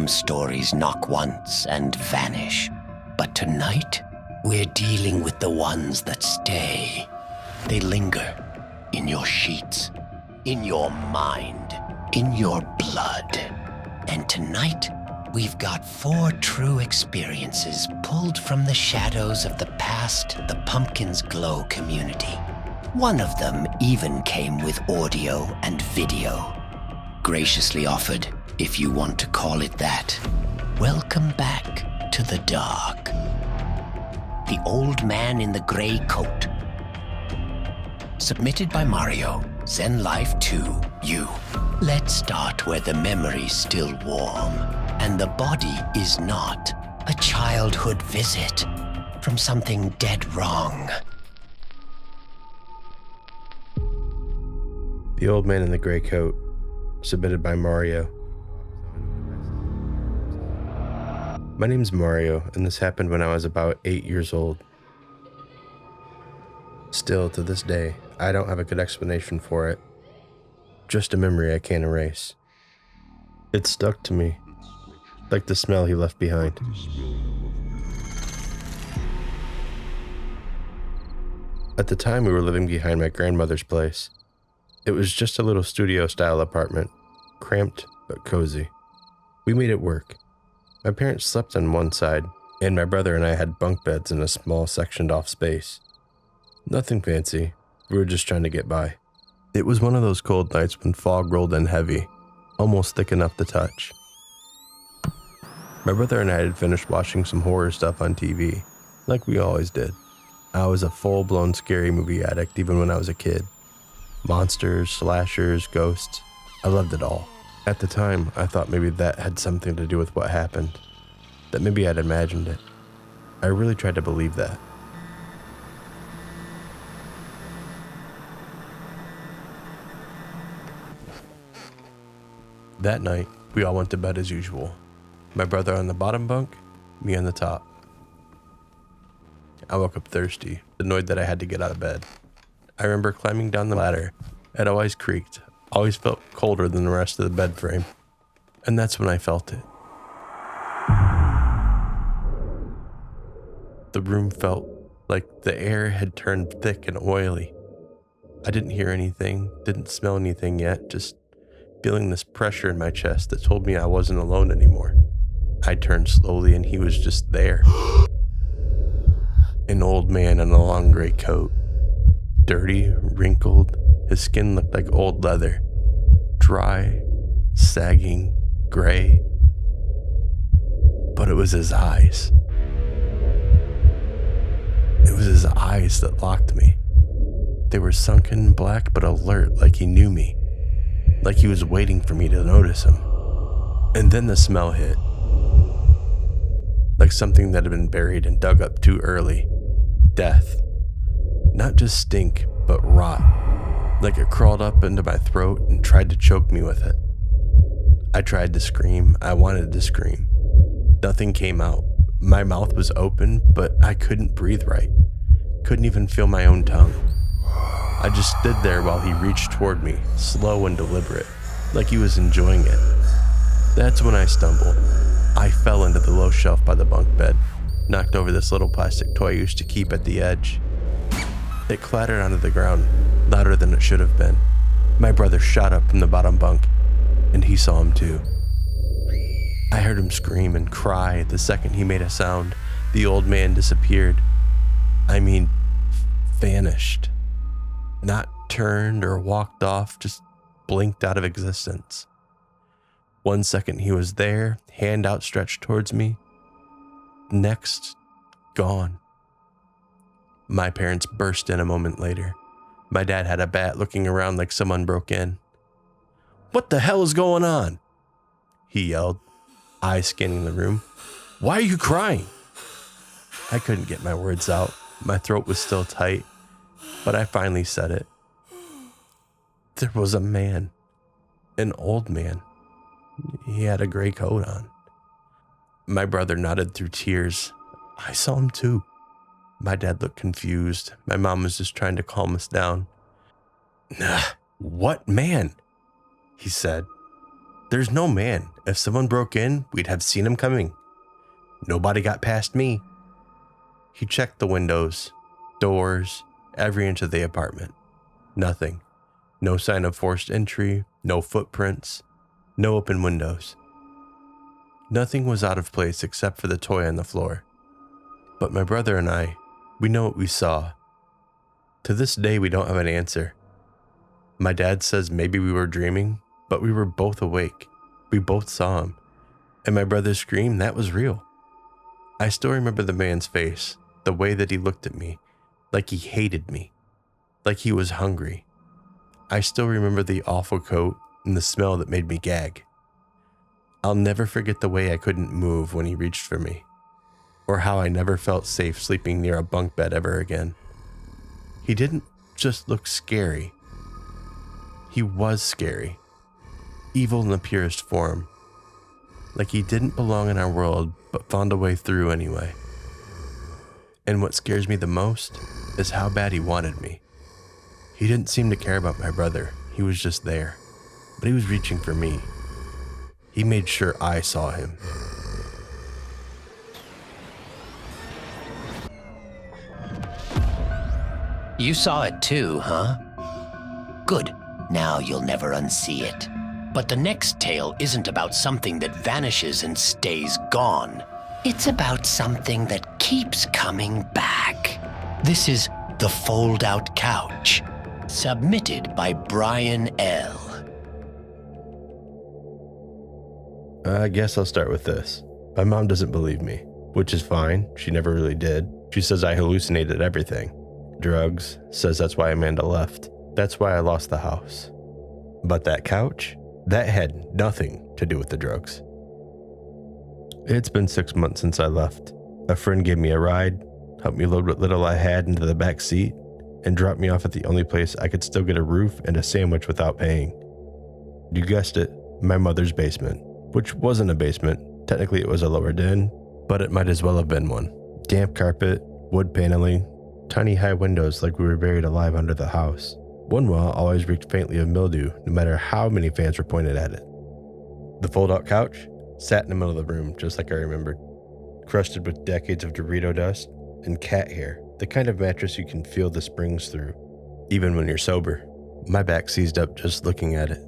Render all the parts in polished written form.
Some stories knock once and vanish. But tonight, we're dealing with the ones that stay. They linger in your sheets, in your mind, in your blood. And tonight, we've got 4 true experiences pulled from the shadows of the past the Pumpkins Glow community. One of them even came with audio and video. Graciously offered, if you want to call it that. Welcome back to the dark. The Old Man in the Gray Coat. Submitted by Mario, Zen Life 2, you. Let's start where the memory's still warm, and the body is not. A childhood visit from something dead wrong. The Old Man in the Gray Coat. Submitted by Mario. My name's Mario, and this happened when I was about 8 years old. Still, to this day, I don't have a good explanation for it. Just a memory I can't erase. It stuck to me, like the smell he left behind. At the time, we were living behind my grandmother's place. It was just a little studio-style apartment, cramped but cozy. We made it work. My parents slept on one side, and my brother and I had bunk beds in a small sectioned-off space. Nothing fancy. We were just trying to get by. It was one of those cold nights when fog rolled in heavy, almost thick enough to touch. My brother and I had finished watching some horror stuff on TV, like we always did. I was a full-blown scary movie addict even when I was a kid. Monsters, slashers, ghosts. I loved it all. At the time, I thought maybe that had something to do with what happened. That maybe I'd imagined it. I really tried to believe that. That night, we all went to bed as usual. My brother on the bottom bunk, me on the top. I woke up thirsty, annoyed that I had to get out of bed. I remember climbing down the ladder. It always creaked, always felt colder than the rest of the bed frame. And that's when I felt it. The room felt like the air had turned thick and oily. I didn't hear anything, didn't smell anything yet, just feeling this pressure in my chest that told me I wasn't alone anymore. I turned slowly and he was just there. An old man in a long gray coat. Dirty, wrinkled, his skin looked like old leather. Dry, sagging, gray. But it was his eyes. It was his eyes that locked me. They were sunken black but alert, like he knew me. Like he was waiting for me to notice him. And then the smell hit. Like something that had been buried and dug up too early. Death. Not just stink, but rot. Like it crawled up into my throat and tried to choke me with it. I tried to scream. I wanted to scream. Nothing came out. My mouth was open, but I couldn't breathe right. Couldn't even feel my own tongue. I just stood there while he reached toward me, slow and deliberate, like he was enjoying it. That's when I stumbled. I fell into the low shelf by the bunk bed, knocked over this little plastic toy I used to keep at the edge. It clattered onto the ground, louder than it should have been. My brother shot up from the bottom bunk, and he saw him too. I heard him scream and cry the second he made a sound. The old man disappeared. I mean, vanished. Not turned or walked off, just blinked out of existence. 1 second he was there, hand outstretched towards me. Next, gone. My parents burst in a moment later. My dad had a bat looking around like someone broke in. "What the hell is going on?" he yelled, eyes scanning the room. "Why are you crying?" I couldn't get my words out. My throat was still tight, but I finally said it. There was a man, an old man. He had a gray coat on. My brother nodded through tears. I saw him too. My dad looked confused. My mom was just trying to calm us down. "What man?" he said. There's no man. If someone broke in, we'd have seen him coming. Nobody got past me. He checked the windows, doors, every inch of the apartment. Nothing. No sign of forced entry, no footprints, no open windows. Nothing was out of place except for the toy on the floor. But my brother and I, we know what we saw. To this day, we don't have an answer. My dad says maybe we were dreaming, but we were both awake. We both saw him. And my brother's scream, that was real. I still remember the man's face, the way that he looked at me, like he hated me, like he was hungry. I still remember the awful coat and the smell that made me gag. I'll never forget the way I couldn't move when he reached for me, or how I never felt safe sleeping near a bunk bed ever again. He didn't just look scary. He was scary, evil in the purest form, like he didn't belong in our world but found a way through anyway. And what scares me the most is how bad he wanted me. He didn't seem to care about my brother. He was just there, but he was reaching for me. He made sure I saw him. You saw it too, huh? Good. Now you'll never unsee it. But the next tale isn't about something that vanishes and stays gone. It's about something that keeps coming back. This is The Foldout Couch, submitted by Brian L. I guess I'll start with this. My mom doesn't believe me, which is fine. She never really did. She says I hallucinated everything. Drugs, says that's why Amanda left. That's why I lost the house. But that couch, that had nothing to do with the drugs. It's been 6 months since I left. A friend gave me a ride, helped me load what little I had into the back seat, and dropped me off at the only place I could still get a roof and a sandwich without paying. You guessed it, my mother's basement, which wasn't a basement. Technically it was a lower den, but it might as well have been one. Damp carpet, wood paneling, tiny high windows like we were buried alive under the house. One wall always reeked faintly of mildew, no matter how many fans were pointed at it. The fold-out couch sat in the middle of the room, just like I remembered, crusted with decades of Dorito dust and cat hair, the kind of mattress you can feel the springs through, even when you're sober. My back seized up just looking at it.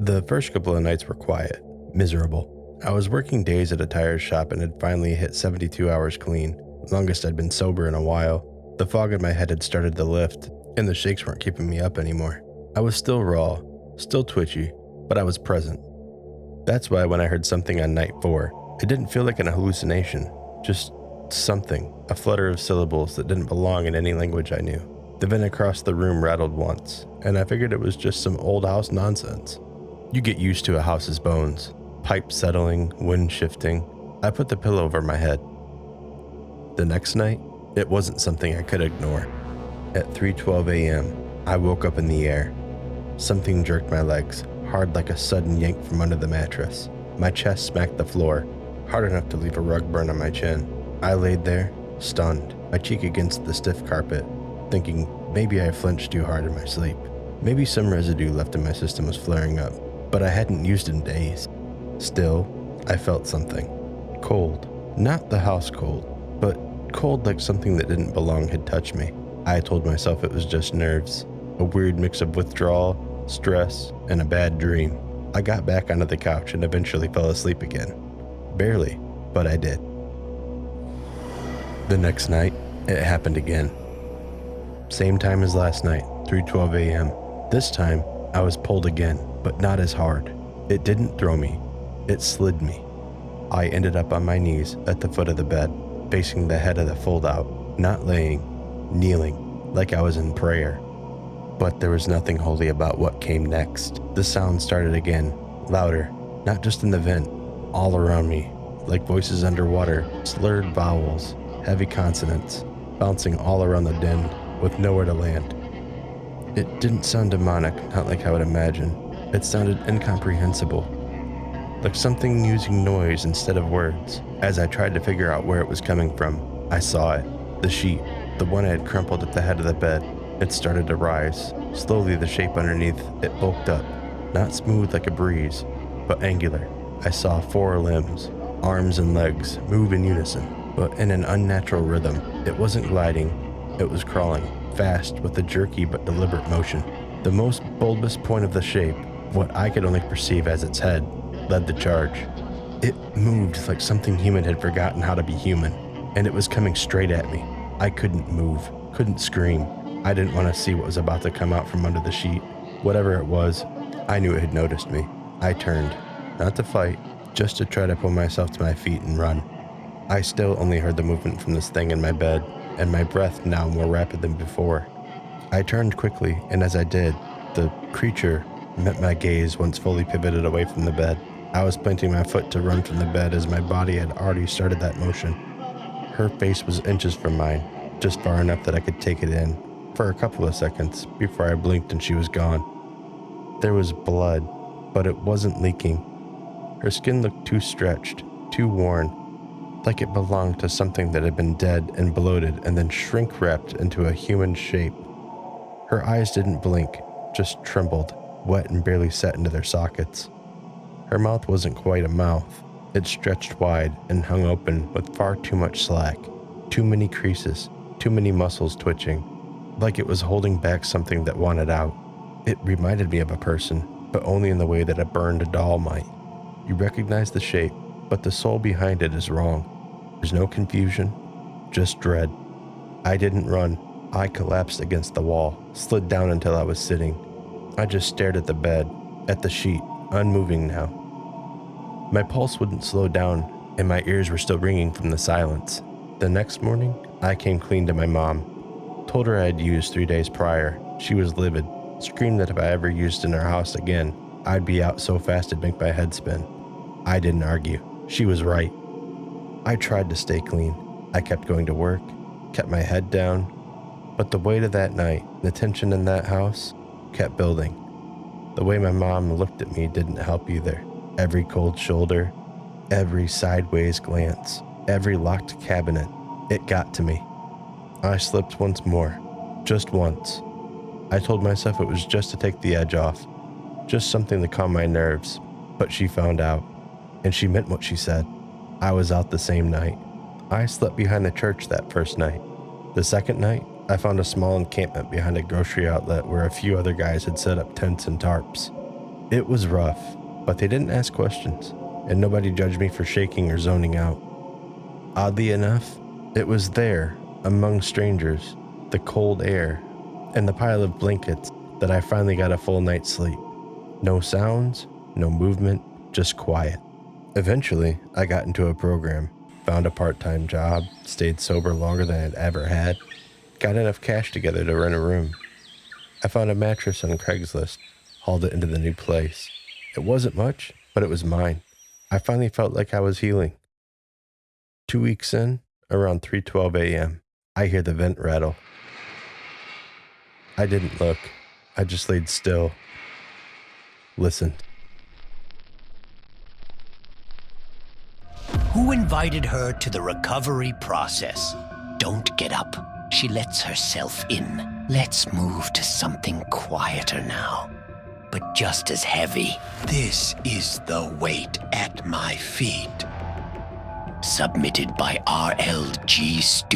The first couple of nights were quiet, miserable. I was working days at a tire shop and had finally hit 72 hours clean, longest I'd been sober in a while. The fog in my head had started to lift, and the shakes weren't keeping me up anymore. I was still raw, still twitchy, but I was present. That's why when I heard something on night 4, it didn't feel like an hallucination, just something, a flutter of syllables that didn't belong in any language I knew. The vent across the room rattled once, and I figured it was just some old house nonsense. You get used to a house's bones, pipes settling, wind shifting. I put the pillow over my head. The next night, it wasn't something I could ignore. At 3:12 a.m., I woke up in the air. Something jerked my legs, hard like a sudden yank from under the mattress. My chest smacked the floor, hard enough to leave a rug burn on my chin. I laid there, stunned, my cheek against the stiff carpet, thinking maybe I flinched too hard in my sleep. Maybe some residue left in my system was flaring up, but I hadn't used it in days. Still, I felt something. Cold. Not the house cold, but cold like something that didn't belong had touched me. I told myself it was just nerves, a weird mix of withdrawal, stress, and a bad dream. I got back onto the couch and eventually fell asleep again. Barely, but I did. The next night, it happened again. Same time as last night, 3:12 a.m. This time, I was pulled again, but not as hard. It didn't throw me, it slid me. I ended up on my knees at the foot of the bed, facing the head of the fold-out, not laying, kneeling, like I was in prayer. But there was nothing holy about what came next. The sound started again, louder, not just in the vent, all around me, like voices underwater, slurred vowels, heavy consonants, bouncing all around the den, with nowhere to land. It didn't sound demonic, not like I would imagine. It sounded incomprehensible, like something using noise instead of words. As I tried to figure out where it was coming from, I saw it, the sheet, the one I had crumpled at the head of the bed. It started to rise. Slowly the shape underneath it bulked up, Not smooth like a breeze, but angular. I saw 4 limbs, arms and legs, move in unison, but in an unnatural rhythm. It wasn't gliding, it was crawling, fast with a jerky but deliberate motion. The most bulbous point of the shape, what I could only perceive as its head, led the charge. It moved like something human had forgotten how to be human, and it was coming straight at me. I couldn't move, couldn't scream. I didn't want to see what was about to come out from under the sheet. Whatever it was, I knew it had noticed me. I turned, not to fight, just to try to pull myself to my feet and run. I still only heard the movement from this thing in my bed, and my breath now more rapid than before. I turned quickly, and as I did, the creature met my gaze once fully pivoted away from the bed. I was planting my foot to run from the bed as my body had already started that motion. Her face was inches from mine, just far enough that I could take it in for a couple of seconds before I blinked and she was gone. There was blood, but it wasn't leaking. Her skin looked too stretched, too worn, like it belonged to something that had been dead and bloated and then shrink-wrapped into a human shape. Her eyes didn't blink, just trembled, wet and barely set into their sockets. Her mouth wasn't quite a mouth. It stretched wide and hung open with far too much slack, too many creases, too many muscles twitching, like it was holding back something that wanted out. It reminded me of a person, but only in the way that a burned doll might. You recognize the shape, but the soul behind it is wrong. There's no confusion, just dread. I didn't run. I collapsed against the wall, slid down until I was sitting. I just stared at the bed, at the sheet, unmoving now. My pulse wouldn't slow down, and my ears were still ringing from the silence. The next morning, I came clean to my mom. Told her I had used 3 days prior. She was livid, screamed that if I ever used in her house again, I'd be out so fast it'd make my head spin. I didn't argue. She was right. I tried to stay clean. I kept going to work, kept my head down, but the weight of that night, the tension in that house, kept building. The way my mom looked at me didn't help either. Every cold shoulder, every sideways glance, every locked cabinet, it got to me. I slipped once more, just once. I told myself it was just to take the edge off, just something to calm my nerves, but she found out, and she meant what she said. I was out the same night. I slept behind the church that first night. The second night, I found a small encampment behind a grocery outlet where a few other guys had set up tents and tarps. It was rough, but they didn't ask questions, and nobody judged me for shaking or zoning out. Oddly enough, it was there, among strangers, the cold air, and the pile of blankets, that I finally got a full night's sleep. No sounds, no movement, just quiet. Eventually, I got into a program, found a part-time job, stayed sober longer than I'd ever had, got enough cash together to rent a room. I found a mattress on Craigslist, hauled it into the new place. It wasn't much, but it was mine. I finally felt like I was healing. 2 weeks in, around 3:12 a.m., I hear the vent rattle. I didn't look. I just laid still, listened. Who invited her to the recovery process? Don't get up. She lets herself in. Let's move to something quieter now, but just as heavy. This is the weight at my feet. Submitted by rlgstudios.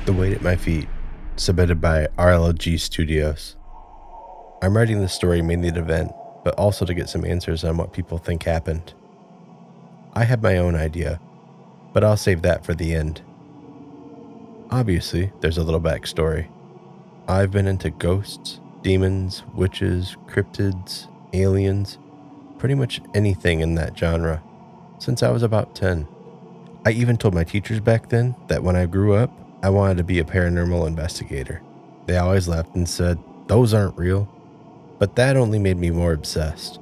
The Weight at My Feet, submitted by rlgstudios. I'm writing this story mainly to vent, but also to get some answers on what people think happened. I have my own idea, but I'll save that for the end. Obviously, there's a little backstory. I've been into ghosts, demons, witches, cryptids, aliens, pretty much anything in that genre, since I was about 10. I even told my teachers back then that when I grew up, I wanted to be a paranormal investigator. They always laughed and said, "Those aren't real." But that only made me more obsessed.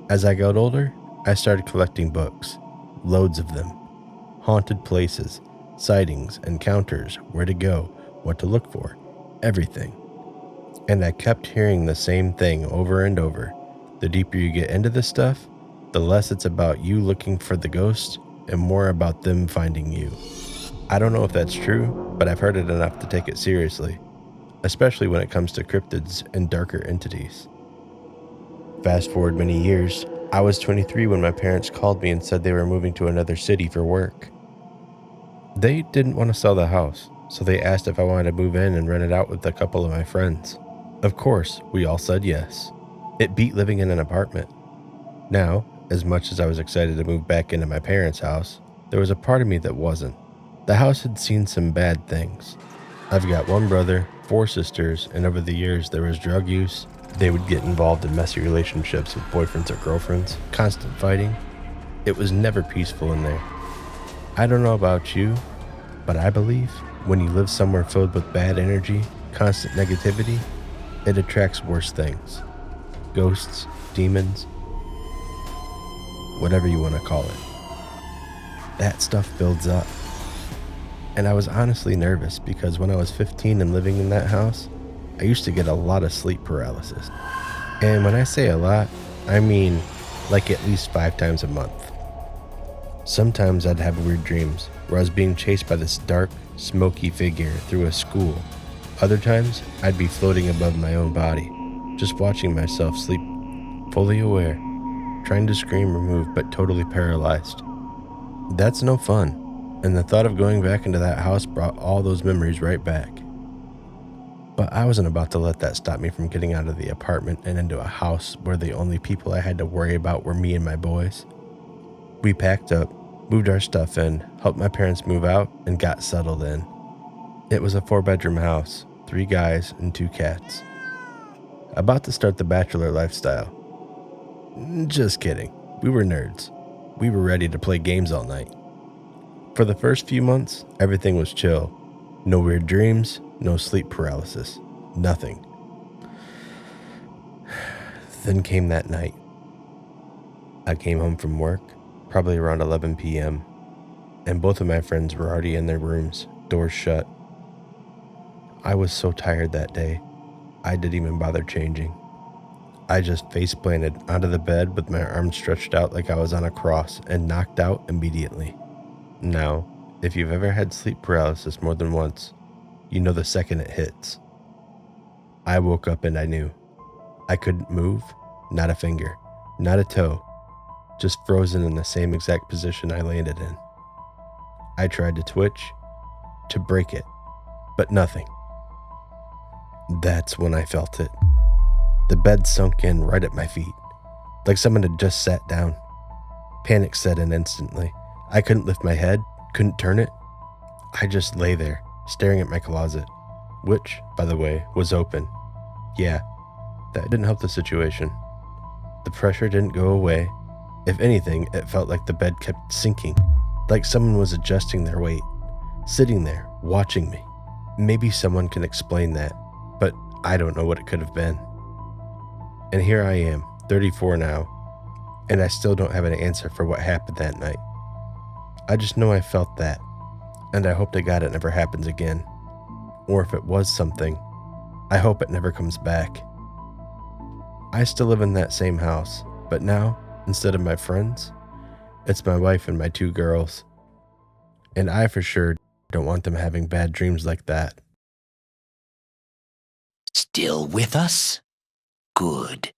As I got older, I started collecting books, loads of them. Haunted places, sightings, encounters, where to go, what to look for, everything. And I kept hearing the same thing over and over. The deeper you get into this stuff, the less it's about you looking for the ghost and more about them finding you. I don't know if that's true, but I've heard it enough to take it seriously. especially when it comes to cryptids and darker entities. Fast forward many years, I was 23 when my parents called me and said they were moving to another city for work. They didn't want to sell the house, so they asked if I wanted to move in and rent it out with a couple of my friends. Of course, we all said yes. It beat living in an apartment. Now, as much as I was excited to move back into my parents' house, there was a part of me that wasn't. The house had seen some bad things. I've got one brother, 4 sisters, and over the years there was drug use. They would get involved in messy relationships with boyfriends or girlfriends, constant fighting. It was never peaceful in there. I don't know about you, but I believe when you live somewhere filled with bad energy, constant negativity, it attracts worse things. Ghosts, demons, whatever you want to call it. That stuff builds up. And I was honestly nervous because when I was 15 and living in that house, I used to get a lot of sleep paralysis. And when I say a lot, I mean like at least 5 times a month. Sometimes I'd have weird dreams where I was being chased by this dark, smoky figure through a school. Other times, I'd be floating above my own body, just watching myself sleep, fully aware, trying to scream or move but totally paralyzed. That's no fun, and the thought of going back into that house brought all those memories right back. But I wasn't about to let that stop me from getting out of the apartment and into a house where the only people I had to worry about were me and my boys. We packed up, moved our stuff in, helped my parents move out, and got settled in. It was a 4-bedroom house, 3 guys and 2 cats. About to start the bachelor lifestyle. Just kidding. We were nerds. We were ready to play games all night. For the first few months, everything was chill. No weird dreams, no sleep paralysis, nothing. Then came that night. I came home from work, probably around 11 p.m., and both of my friends were already in their rooms, doors shut. I was so tired that day, I didn't even bother changing. I just face planted onto the bed with my arms stretched out like I was on a cross and knocked out immediately. Now, if you've ever had sleep paralysis more than once, you know the second it hits. I woke up and I knew. I couldn't move, not a finger, not a toe, just frozen in the same exact position I landed in. I tried to twitch, to break it, but nothing. That's when I felt it. The bed sunk in right at my feet, like someone had just sat down. Panic set in instantly. I couldn't lift my head, couldn't turn it. I just lay there, staring at my closet, which, by the way, was open. Yeah, that didn't help the situation. The pressure didn't go away. If anything, it felt like the bed kept sinking, like someone was adjusting their weight, sitting there, watching me. Maybe someone can explain that, but I don't know what it could have been. And here I am, 34 now, and I still don't have an answer for what happened that night. I just know I felt that, and I hope to God it never happens again. Or if it was something, I hope it never comes back. I still live in that same house, but now, instead of my friends, it's my wife and my 2 girls. And I for sure don't want them having bad dreams like that. Still with us? Good.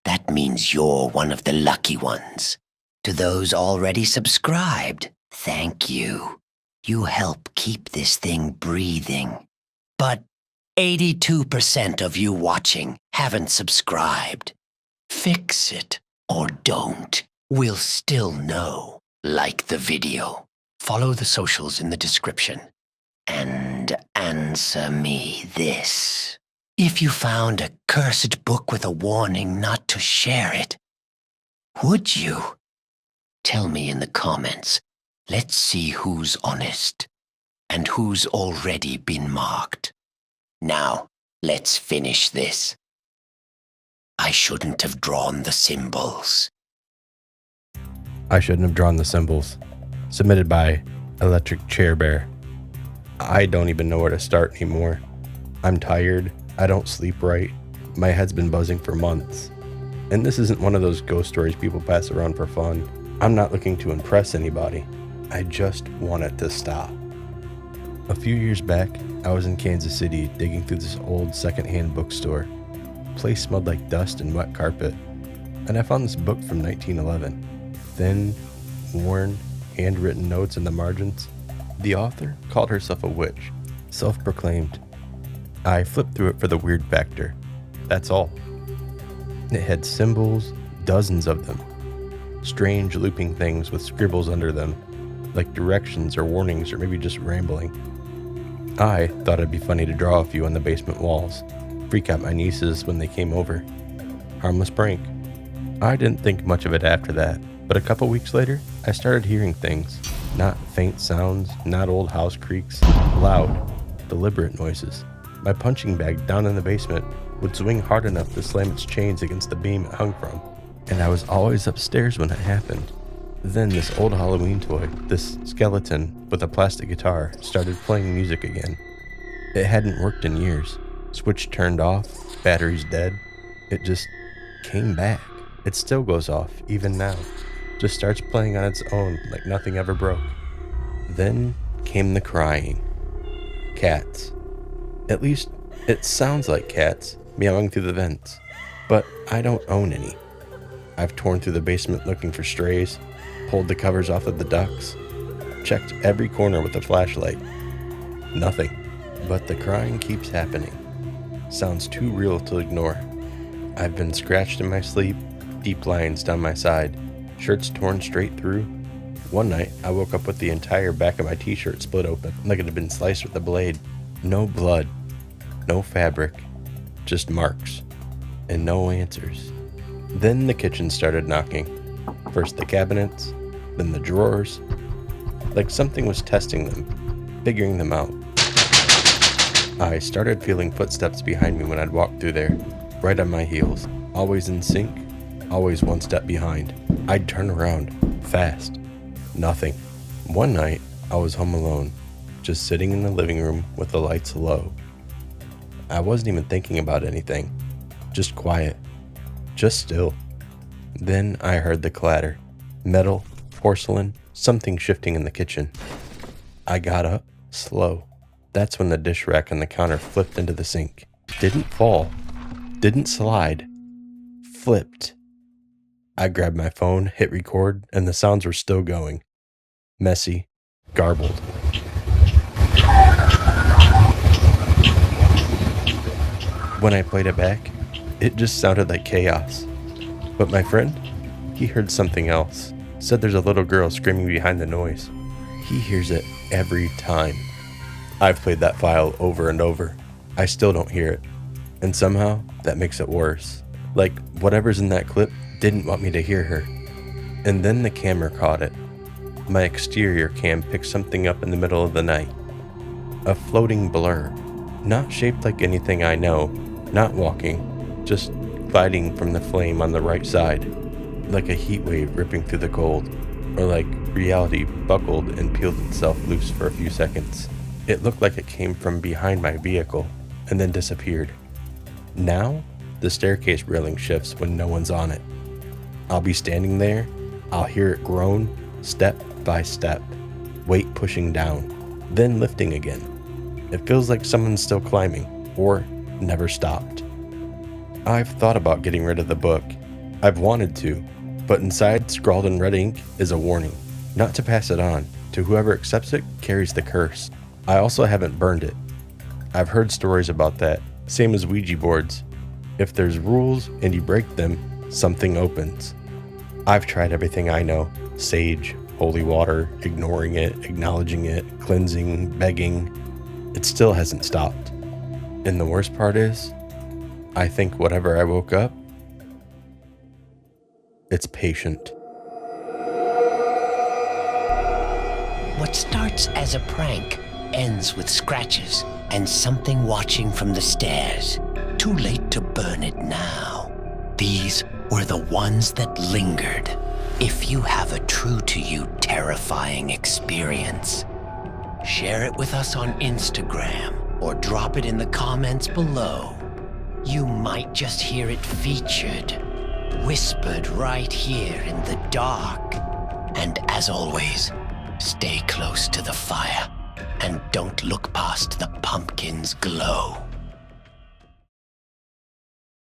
That means you're one of the lucky ones. To those already subscribed, thank you. You help keep this thing breathing. But 82% of you watching haven't subscribed. Fix it or don't. We'll still know. Like the video. Follow the socials in the description. And answer me this. If you found a cursed book with a warning not to share it, would you? Tell me in the comments. Let's see who's honest and who's already been marked. Now, let's finish this. I shouldn't have drawn the symbols. I shouldn't have drawn the symbols. Submitted by electricchairbear. I don't even know where to start anymore. I'm tired. I don't sleep right. My head's been buzzing for months. And this isn't one of those ghost stories people pass around for fun. I'm not looking to impress anybody. I just want it to stop. A few years back, I was in Kansas City digging through this old secondhand bookstore. The place smelled like dust and wet carpet, and I found this book from 1911. Thin, worn, handwritten notes in the margins. The author called herself a witch, self-proclaimed. I flipped through it for the weird factor. That's all. It had symbols, dozens of them. Strange looping things with scribbles under them, like directions or warnings or maybe just rambling. I thought it'd be funny to draw a few on the basement walls, freak out my nieces when they came over. Harmless prank. I didn't think much of it after that, but a couple weeks later, I started hearing things. Not faint sounds, not old house creaks, loud, deliberate noises. My punching bag down in the basement would swing hard enough to slam its chains against the beam it hung from, and I was always upstairs when it happened. Then this old Halloween toy, this skeleton with a plastic guitar, started playing music again. It hadn't worked in years. Switch turned off, batteries dead. It just came back. It still goes off, even now. Just starts playing on its own like nothing ever broke. Then came the crying. Cats. At least, it sounds like cats meowing through the vents. But I don't own any. I've torn through the basement looking for strays, pulled the covers off of the ducks, checked every corner with a flashlight. Nothing. But the crying keeps happening. Sounds too real to ignore. I've been scratched in my sleep, deep lines down my side, shirts torn straight through. One night, I woke up with the entire back of my t-shirt split open, like it had been sliced with a blade. No blood, no fabric, just marks, and no answers. Then the kitchen started knocking. First the cabinets, then the drawers. Like something was testing them, figuring them out. I started feeling footsteps behind me when I'd walk through there, right on my heels, always in sync, always one step behind. I'd turn around, fast. Nothing. One night, I was home alone, just sitting in the living room with the lights low. I wasn't even thinking about anything, just quiet, just still. Then I heard the clatter. Metal, porcelain, something shifting in the kitchen. I got up, slow. That's when the dish rack on the counter flipped into the sink. Didn't fall, didn't slide, flipped. I grabbed my phone, hit record, and the sounds were still going. Messy, garbled. When I played it back, it just sounded like chaos. But my friend, he heard something else. Said there's a little girl screaming behind the noise. He hears it every time. I've played that file over and over. I still don't hear it. And somehow, that makes it worse. Like, whatever's in that clip didn't want me to hear her. And then the camera caught it. My exterior cam picked something up in the middle of the night. A floating blur. Not shaped like anything I know. Not walking. Just gliding from the flame on the right side. Like a heat wave ripping through the cold. Or like reality buckled and peeled itself loose for a few seconds. It looked like it came from behind my vehicle and then disappeared. Now, the staircase railing shifts when no one's on it. I'll be standing there, I'll hear it groan, step by step, weight pushing down, then lifting again. It feels like someone's still climbing, or never stopped. I've thought about getting rid of the book. I've wanted to, but inside, scrawled in red ink, is a warning. Not to pass it on, to whoever accepts it carries the curse. I also haven't burned it. I've heard stories about that, same as Ouija boards. If there's rules and you break them, something opens. I've tried everything I know. Sage, holy water, ignoring it, acknowledging it, cleansing, begging. It still hasn't stopped. And the worst part is, I think whatever I woke up, it's patient. What starts as a prank ends with scratches and something watching from the stairs. Too late to burn it now. These were the ones that lingered. If you have a true to you terrifying experience, share it with us on Instagram or drop it in the comments below. You might just hear it featured, whispered right here in the dark. And as always, stay close to the fire and Don't look past the pumpkin's glow.